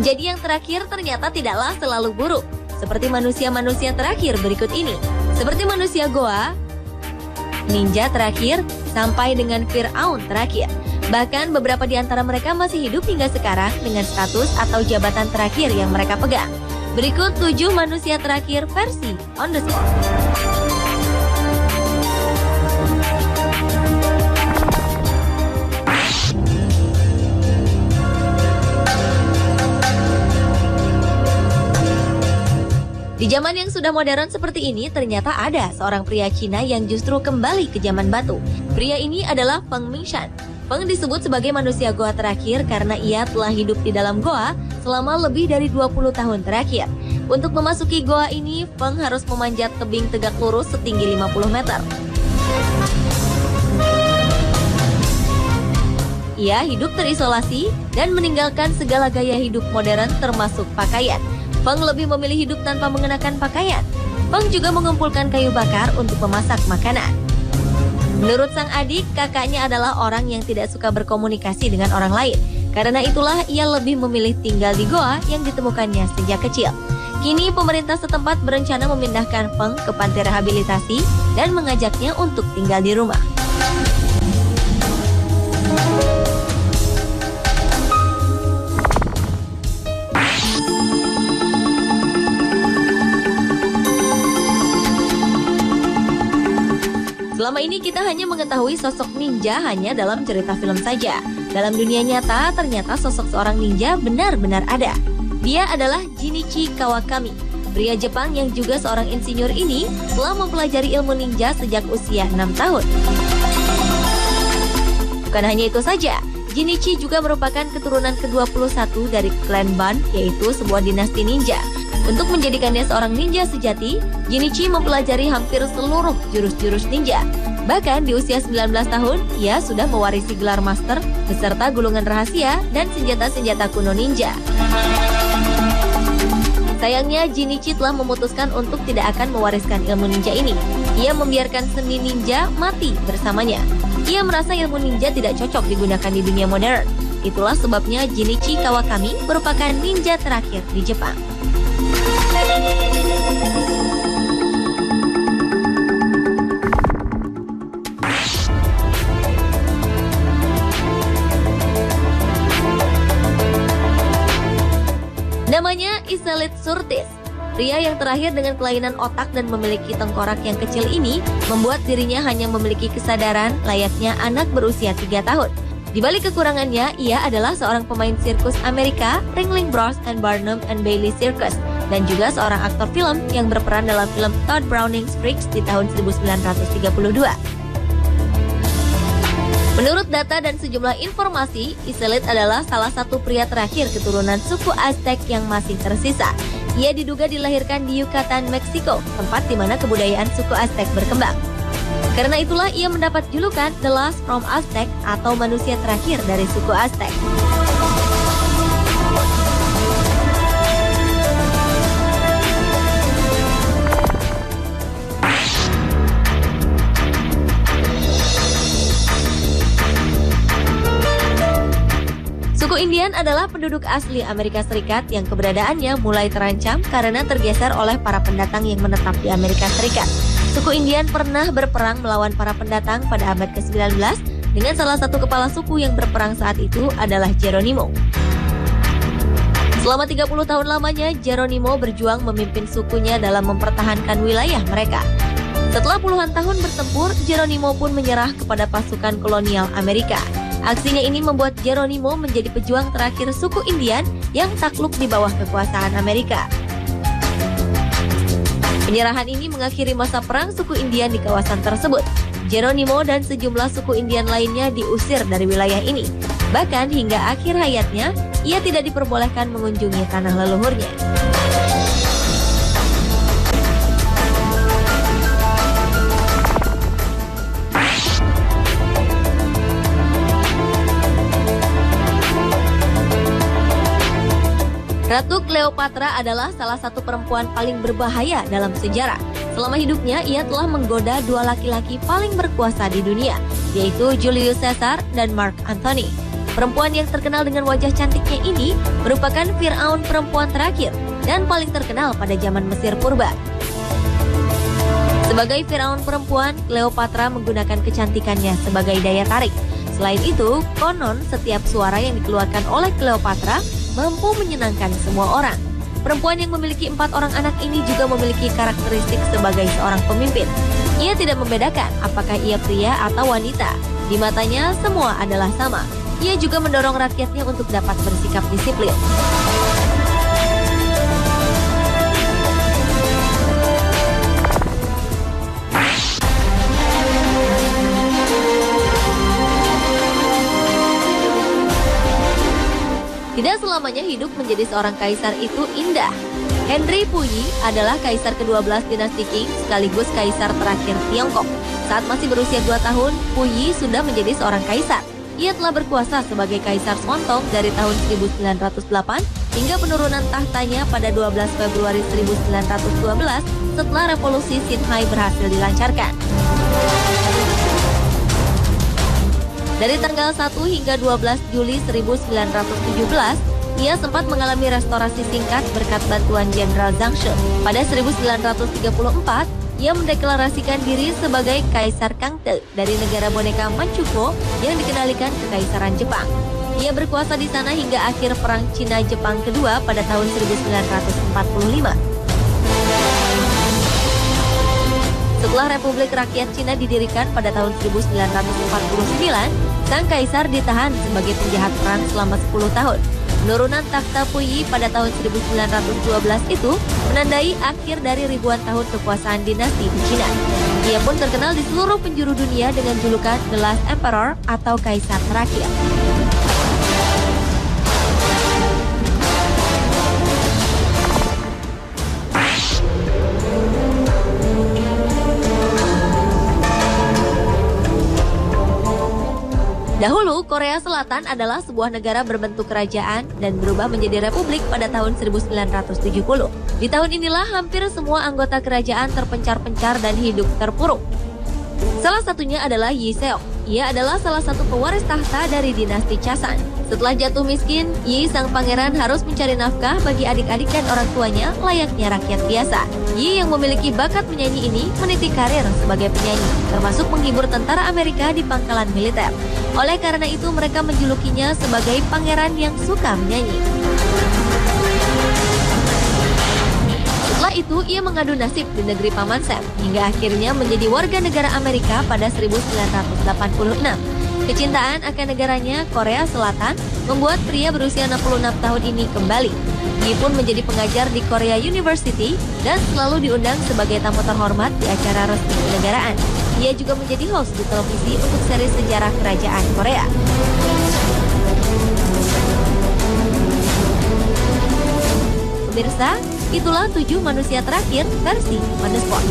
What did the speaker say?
Menjadi yang terakhir ternyata tidaklah selalu buruk, seperti manusia-manusia terakhir berikut ini. Seperti manusia goa, ninja terakhir, sampai dengan Fir'aun terakhir. Bahkan beberapa di antara mereka masih hidup hingga sekarang dengan status atau jabatan terakhir yang mereka pegang. Berikut 7 manusia terakhir versi On The Spot. Di zaman yang sudah modern seperti ini, ternyata ada seorang pria Cina yang justru kembali ke zaman batu. Pria ini adalah Feng Mingshan. Feng disebut sebagai manusia goa terakhir karena ia telah hidup di dalam goa selama lebih dari 20 tahun terakhir. Untuk memasuki goa ini, Feng harus memanjat tebing tegak lurus setinggi 50 meter. Ia hidup terisolasi dan meninggalkan segala gaya hidup modern termasuk pakaian. Feng lebih memilih hidup tanpa mengenakan pakaian. Feng juga mengumpulkan kayu bakar untuk memasak makanan. Menurut sang adik, kakaknya adalah orang yang tidak suka berkomunikasi dengan orang lain. Karena itulah ia lebih memilih tinggal di goa yang ditemukannya sejak kecil. Kini pemerintah setempat berencana memindahkan Feng ke panti rehabilitasi dan mengajaknya untuk tinggal di rumah. Selama ini kita hanya mengetahui sosok ninja hanya dalam cerita film saja. Dalam dunia nyata, ternyata sosok seorang ninja benar-benar ada. Dia adalah Jinichi Kawakami. Pria Jepang yang juga seorang insinyur ini telah mempelajari ilmu ninja sejak usia 6 tahun. Bukan hanya itu saja, Jinichi juga merupakan keturunan ke-21 dari klan Ban, yaitu sebuah dinasti ninja. Untuk menjadikannya seorang ninja sejati, Jinichi mempelajari hampir seluruh jurus-jurus ninja. Bahkan di usia 19 tahun, ia sudah mewarisi gelar master beserta gulungan rahasia dan senjata-senjata kuno ninja. Sayangnya, Jinichi telah memutuskan untuk tidak akan mewariskan ilmu ninja ini. Ia membiarkan seni ninja mati bersamanya. Ia merasa ilmu ninja tidak cocok digunakan di dunia modern. Itulah sebabnya Jinichi Kawakami merupakan ninja terakhir di Jepang. Namanya Iselit Surtis. Pria yang terakhir dengan kelainan otak dan memiliki tengkorak yang kecil ini membuat dirinya hanya memiliki kesadaran layaknya anak berusia 3 tahun. Di balik kekurangannya, ia adalah seorang pemain sirkus Amerika, Ringling Bros and Barnum and Bailey Circus, dan juga seorang aktor film yang berperan dalam film Todd Browning's Freaks di tahun 1932. Menurut data dan sejumlah informasi, Iselit adalah salah satu pria terakhir keturunan suku Aztec yang masih tersisa. Ia diduga dilahirkan di Yucatan, Meksiko, tempat di mana kebudayaan suku Aztec berkembang. Karena itulah ia mendapat julukan The Last from Aztec atau manusia terakhir dari suku Aztec. Suku Indian adalah penduduk asli Amerika Serikat yang keberadaannya mulai terancam karena tergeser oleh para pendatang yang menetap di Amerika Serikat. Suku Indian pernah berperang melawan para pendatang pada abad ke-19 dengan salah satu kepala suku yang berperang saat itu adalah Geronimo. Selama 30 tahun lamanya, Geronimo berjuang memimpin sukunya dalam mempertahankan wilayah mereka. Setelah puluhan tahun bertempur, Geronimo pun menyerah kepada pasukan kolonial Amerika. Aksinya ini membuat Geronimo menjadi pejuang terakhir suku Indian yang takluk di bawah kekuasaan Amerika. Penyerahan ini mengakhiri masa perang suku Indian di kawasan tersebut. Geronimo dan sejumlah suku Indian lainnya diusir dari wilayah ini. Bahkan hingga akhir hayatnya, ia tidak diperbolehkan mengunjungi tanah leluhurnya. Ratu Cleopatra adalah salah satu perempuan paling berbahaya dalam sejarah. Selama hidupnya, ia telah menggoda 2 laki-laki paling berkuasa di dunia, yaitu Julius Caesar dan Mark Antony. Perempuan yang terkenal dengan wajah cantiknya ini merupakan Firaun perempuan terakhir dan paling terkenal pada zaman Mesir purba. Sebagai Firaun perempuan, Cleopatra menggunakan kecantikannya sebagai daya tarik. Selain itu, konon setiap suara yang dikeluarkan oleh Cleopatra mampu menyenangkan semua orang. Perempuan yang memiliki 4 orang anak ini juga memiliki karakteristik sebagai seorang pemimpin. Ia tidak membedakan apakah ia pria atau wanita. Di matanya semua adalah sama. Ia juga mendorong rakyatnya untuk dapat bersikap disiplin. Tidak selamanya hidup menjadi seorang kaisar itu indah. Henry Puyi adalah kaisar ke-12 dinasti Qing sekaligus kaisar terakhir Tiongkok. Saat masih berusia 2 tahun, Puyi sudah menjadi seorang kaisar. Ia telah berkuasa sebagai kaisar Songtong dari tahun 1908 hingga penurunan tahtanya pada 12 Februari 1912 setelah revolusi Xinhai berhasil dilancarkan. Dari tanggal 1 hingga 12 Juli 1917, ia sempat mengalami restorasi singkat berkat bantuan Jenderal Zhang She. Pada 1934, ia mendeklarasikan diri sebagai Kaisar Kangte dari negara boneka Manchukuo yang dikendalikan Kekaisaran Jepang. Ia berkuasa di sana hingga akhir Perang Cina-Jepang kedua pada tahun 1945. Setelah Republik Rakyat Cina didirikan pada tahun 1949, sang kaisar ditahan sebagai penjahat perang selama 10 tahun. Penurunan takhta Puyi pada tahun 1912 itu menandai akhir dari ribuan tahun kekuasaan dinasti di Cina. Ia pun terkenal di seluruh penjuru dunia dengan julukan The Last Emperor atau Kaisar Terakhir. Dahulu, Korea Selatan adalah sebuah negara berbentuk kerajaan dan berubah menjadi republik pada tahun 1970. Di tahun inilah hampir semua anggota kerajaan terpencar-pencar dan hidup terpuruk. Salah satunya adalah Yi Seok. Ia adalah salah satu pewaris tahta dari dinasti Chasan. Setelah jatuh miskin, Yi sang pangeran harus mencari nafkah bagi adik-adik dan orang tuanya layaknya rakyat biasa. Yi yang memiliki bakat menyanyi ini meniti karir sebagai penyanyi, termasuk menghibur tentara Amerika di pangkalan militer. Oleh karena itu mereka menjulukinya sebagai pangeran yang suka menyanyi. Setelah itu ia mengadu nasib di negeri Paman Sam hingga akhirnya menjadi warga negara Amerika pada 1986. Kecintaan akan negaranya, Korea Selatan, membuat pria berusia 66 tahun ini kembali. Yi pun menjadi pengajar di Korea University dan selalu diundang sebagai tamu terhormat di acara resmi kenegaraan. Ia juga menjadi host di televisi untuk seri sejarah kerajaan Korea. Pemirsa, itulah 7 manusia terakhir versi On The Spot.